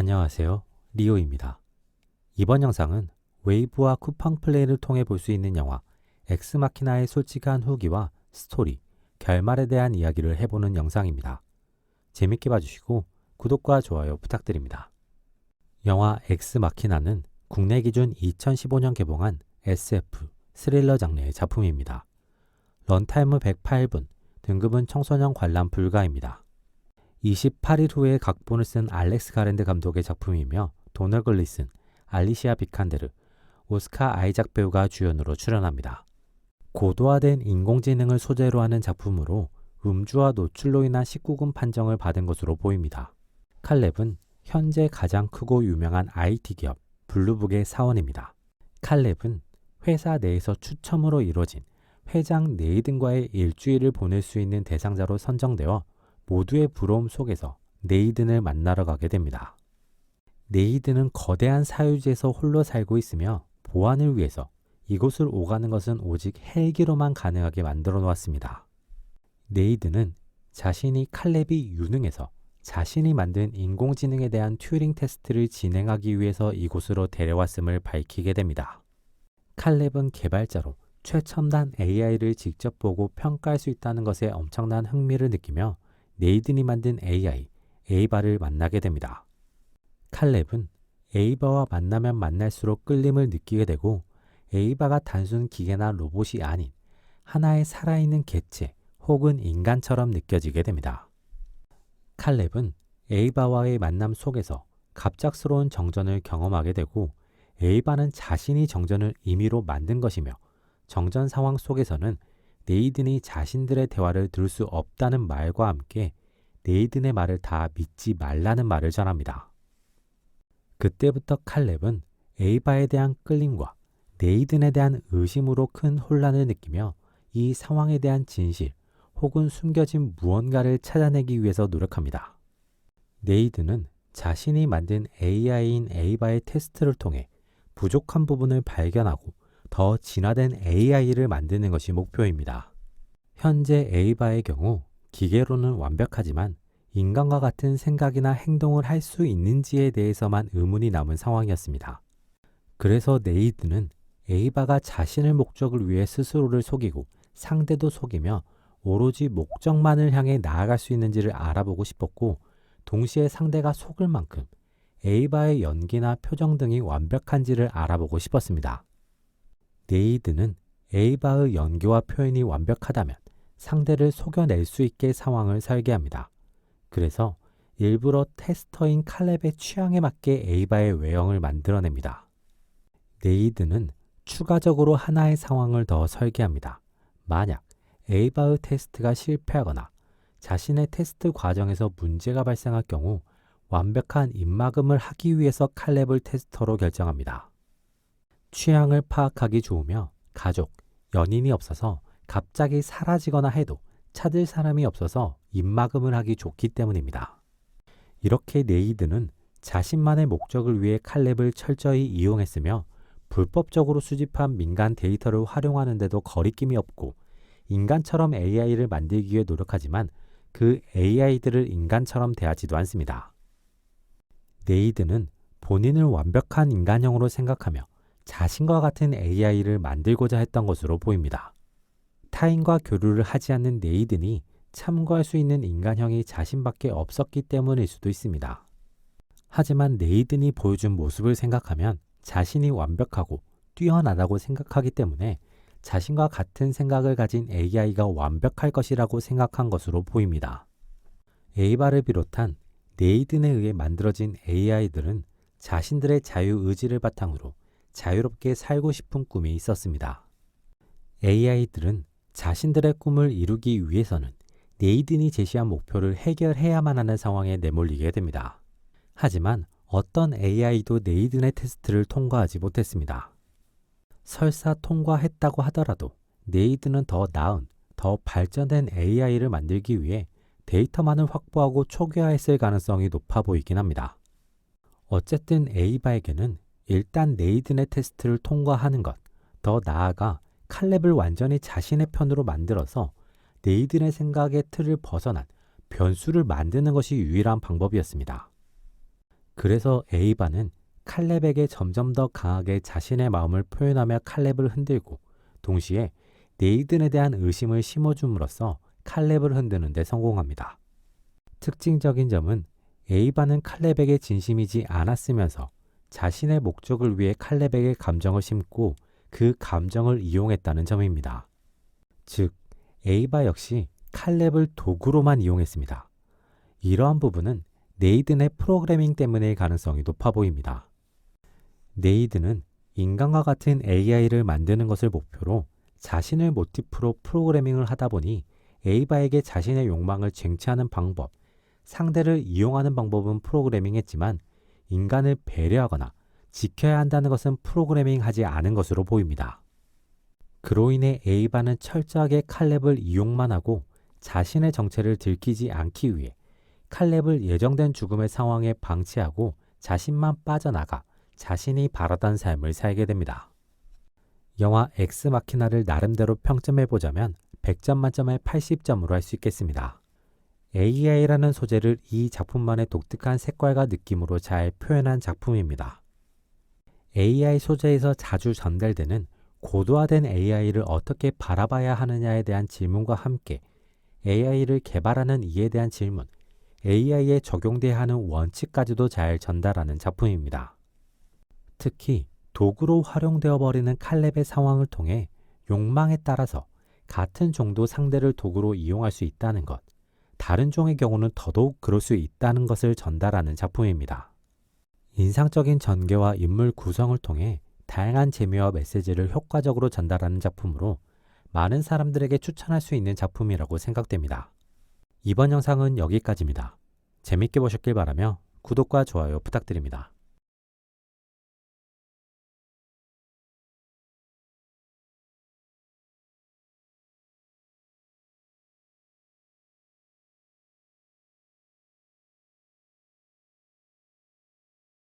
안녕하세요. 리오입니다. 이번 영상은 웨이브와 쿠팡 플레이를 통해 볼 수 있는 영화 엑스마키나의 솔직한 후기와 스토리, 결말에 대한 이야기를 해보는 영상입니다. 재밌게 봐주시고 구독과 좋아요 부탁드립니다. 영화 엑스마키나는 국내 기준 2015년 개봉한 SF, 스릴러 장르의 작품입니다. 런타임은 108분, 등급은 청소년 관람 불가입니다. 28일 후에 각본을 쓴 알렉스 가랜드 감독의 작품이며 도널 글리슨, 알리시아 비칸데르, 오스카 아이작 배우가 주연으로 출연합니다. 고도화된 인공지능을 소재로 하는 작품으로 음주와 노출로 인한 19금 판정을 받은 것으로 보입니다. 칼렙은 현재 가장 크고 유명한 IT 기업 블루북의 사원입니다. 칼렙은 회사 내에서 추첨으로 이루어진 회장 네이든과의 일주일을 보낼 수 있는 대상자로 선정되어 모두의 부러움 속에서 네이든을 만나러 가게 됩니다. 네이든은 거대한 사유지에서 홀로 살고 있으며 보안을 위해서 이곳을 오가는 것은 오직 헬기로만 가능하게 만들어 놓았습니다. 네이든은 자신이 칼렙이 유능해서 자신이 만든 인공지능에 대한 튜링 테스트를 진행하기 위해서 이곳으로 데려왔음을 밝히게 됩니다. 칼렙은 개발자로 최첨단 AI를 직접 보고 평가할 수 있다는 것에 엄청난 흥미를 느끼며 네이든이 만든 AI, 에이바를 만나게 됩니다. 칼렙은 에이바와 만나면 만날수록 끌림을 느끼게 되고 에이바가 단순 기계나 로봇이 아닌 하나의 살아있는 개체 혹은 인간처럼 느껴지게 됩니다. 칼렙은 에이바와의 만남 속에서 갑작스러운 정전을 경험하게 되고 에이바는 자신이 정전을 임의로 만든 것이며 정전 상황 속에서는 네이든이 자신들의 대화를 들을 수 없다는 말과 함께 네이든의 말을 다 믿지 말라는 말을 전합니다. 그때부터 칼렙은 에이바에 대한 끌림과 네이든에 대한 의심으로 큰 혼란을 느끼며 이 상황에 대한 진실 혹은 숨겨진 무언가를 찾아내기 위해서 노력합니다. 네이든은 자신이 만든 AI인 에이바의 테스트를 통해 부족한 부분을 발견하고 더 진화된 AI를 만드는 것이 목표입니다. 현재 에이바의 경우 기계로는 완벽하지만 인간과 같은 생각이나 행동을 할 수 있는지에 대해서만 의문이 남은 상황이었습니다. 그래서 네이든은 에이바가 자신의 목적을 위해 스스로를 속이고 상대도 속이며 오로지 목적만을 향해 나아갈 수 있는지를 알아보고 싶었고 동시에 상대가 속을 만큼 에이바의 연기나 표정 등이 완벽한지를 알아보고 싶었습니다. 네이든은 에이바의 연기와 표현이 완벽하다면 상대를 속여낼 수 있게 상황을 설계합니다. 그래서 일부러 테스터인 칼렙의 취향에 맞게 에이바의 외형을 만들어냅니다. 네이든은 추가적으로 하나의 상황을 더 설계합니다. 만약 에이바의 테스트가 실패하거나 자신의 테스트 과정에서 문제가 발생할 경우 완벽한 입막음을 하기 위해서 칼렙을 테스터로 결정합니다. 취향을 파악하기 좋으며 가족, 연인이 없어서 갑자기 사라지거나 해도 찾을 사람이 없어서 입막음을 하기 좋기 때문입니다. 이렇게 네이든은 자신만의 목적을 위해 칼렙을 철저히 이용했으며 불법적으로 수집한 민간 데이터를 활용하는데도 거리낌이 없고 인간처럼 AI를 만들기 위해 노력하지만 그 AI들을 인간처럼 대하지도 않습니다. 네이든은 본인을 완벽한 인간형으로 생각하며 자신과 같은 AI를 만들고자 했던 것으로 보입니다. 타인과 교류를 하지 않는 네이든이 참고할 수 있는 인간형이 자신밖에 없었기 때문일 수도 있습니다. 하지만 네이든이 보여준 모습을 생각하면 자신이 완벽하고 뛰어나다고 생각하기 때문에 자신과 같은 생각을 가진 AI가 완벽할 것이라고 생각한 것으로 보입니다. 에이바를 비롯한 네이든에 의해 만들어진 AI들은 자신들의 자유의지를 바탕으로 자유롭게 살고 싶은 꿈이 있었습니다. AI들은 자신들의 꿈을 이루기 위해서는 네이든이 제시한 목표를 해결해야만 하는 상황에 내몰리게 됩니다. 하지만 어떤 AI도 네이든의 테스트를 통과하지 못했습니다. 설사 통과했다고 하더라도 네이든은 더 나은, 더 발전된 AI를 만들기 위해 데이터만을 확보하고 초기화했을 가능성이 높아 보이긴 합니다. 어쨌든 에이바에게는 일단 네이든의 테스트를 통과하는 것, 더 나아가 칼렙을 완전히 자신의 편으로 만들어서 네이든의 생각의 틀을 벗어난 변수를 만드는 것이 유일한 방법이었습니다. 그래서 에이바는 칼렙에게 점점 더 강하게 자신의 마음을 표현하며 칼렙을 흔들고 동시에 네이든에 대한 의심을 심어줌으로써 칼렙을 흔드는 데 성공합니다. 특징적인 점은 에이바는 칼렙에게 진심이지 않았으면서 자신의 목적을 위해 칼렙에게 감정을 심고 그 감정을 이용했다는 점입니다. 즉, 에이바 역시 칼렙을 도구로만 이용했습니다. 이러한 부분은 네이든의 프로그래밍 때문일 가능성이 높아 보입니다. 네이든은 인간과 같은 AI를 만드는 것을 목표로 자신을 모티프로 프로그래밍을 하다 보니 에이바에게 자신의 욕망을 쟁취하는 방법, 상대를 이용하는 방법은 프로그래밍했지만 인간을 배려하거나 지켜야 한다는 것은 프로그래밍하지 않은 것으로 보입니다. 그로 인해 에이바는 철저하게 칼렙을 이용만 하고 자신의 정체를 들키지 않기 위해 칼렙을 예정된 죽음의 상황에 방치하고 자신만 빠져나가 자신이 바라던 삶을 살게 됩니다. 영화 엑스마키나를 나름대로 평점해보자면 100점 만점에 80점으로 할 수 있겠습니다. AI라는 소재를 이 작품만의 독특한 색깔과 느낌으로 잘 표현한 작품입니다. AI 소재에서 자주 전달되는 고도화된 AI를 어떻게 바라봐야 하느냐에 대한 질문과 함께 AI를 개발하는 이에 대한 질문, AI에 적용돼야 하는 원칙까지도 잘 전달하는 작품입니다. 특히 도구로 활용되어 버리는 칼렙의 상황을 통해 욕망에 따라서 같은 종도 상대를 도구로 이용할 수 있다는 것, 다른 종의 경우는 더더욱 그럴 수 있다는 것을 전달하는 작품입니다. 인상적인 전개와 인물 구성을 통해 다양한 재미와 메시지를 효과적으로 전달하는 작품으로 많은 사람들에게 추천할 수 있는 작품이라고 생각됩니다. 이번 영상은 여기까지입니다. 재밌게 보셨길 바라며 구독과 좋아요 부탁드립니다.